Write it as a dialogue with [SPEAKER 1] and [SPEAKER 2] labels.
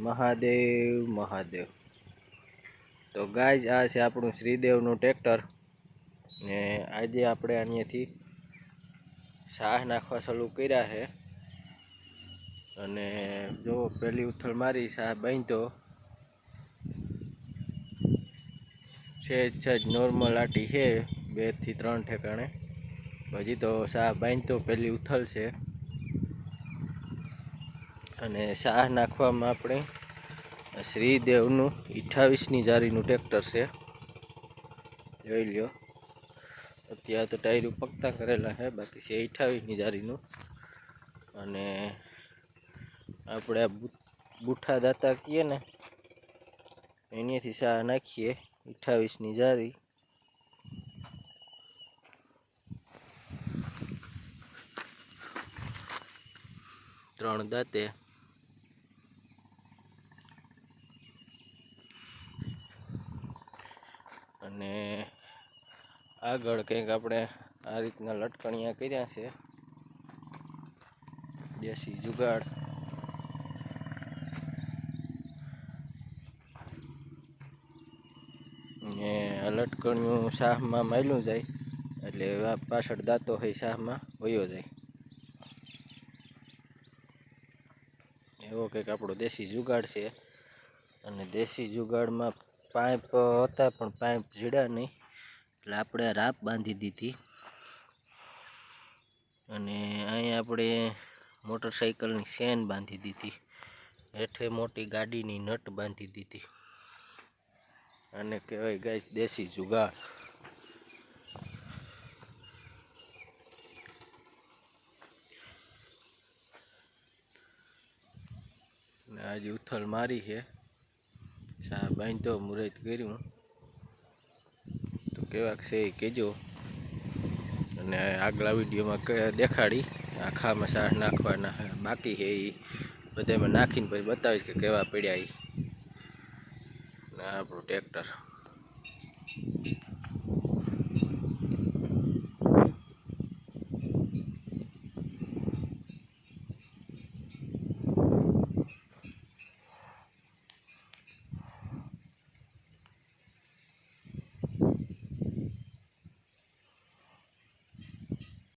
[SPEAKER 1] મહાદેવ મહાદેવ। તો ગાઈઝ આ છે આપણું શ્રીદેવનું ટ્રેક્ટર ને આજે આપણે અહીંયાથી શાહ નાખવા ચાલુ કર્યા છે અને જો પહેલી ઉથલ મારી શાહ બાંધ્યો છે નોર્મલ આટી છે 2 થી 3 ઠેકાણે। હજી તો શાહ બાંધ્યો પહેલી ઉથલ છે અને શાહ નાખવામાં આપણે શ્રીદેવનું 28ની જારીનું ટ્રેક્ટર છે, જોઈ લ્યો। અત્યારે તો ટાયરું પગતા કરેલા છે, બાકી છે 28ની જારીનું। અને આપણે બુઠા દાતા કહીએ ને એનીથી શાહ નાખીએ 28ની જારી। ત્રણ દાંતે અને આગળ કંઈક આપણે આ રીતના લટકણિયા કર્યા છે, દેશી જુગાડ। ને આ લટકણિયું શાહમાં માયલું જાય એટલે પાછળ દાંતો હોય શાહમાં વયો જાય, એવો કંઈક આપણો દેશી જુગાડ છે। અને દેશી જુગાડમાં પાઇપ હતા પણ પાઇપ જીડ્યા નહીં એટલે આપણે રાપ બાંધી દીધી અને અહીં આપણે મોટરસાઇકલની ચેન બાંધી દીધી, હેઠે મોટી ગાડીની નટ બાંધી દીધી। આને કહેવાય ગાઈસ દેશી જુગાડ। ને આજે ઉથલ મારી છે, શાહ બાંધ્યો, મુહૂર્ત કર્યું, તો કેવાક છે એ કહેજો। અને આગલા વિડીયોમાં દેખાડી આખામાં શાહ નાખવાના બાકી છે એ બધામાં નાખીને પછી બતાવીશ કે કેવા પડ્યા એ। આપણું ટ્રેક્ટર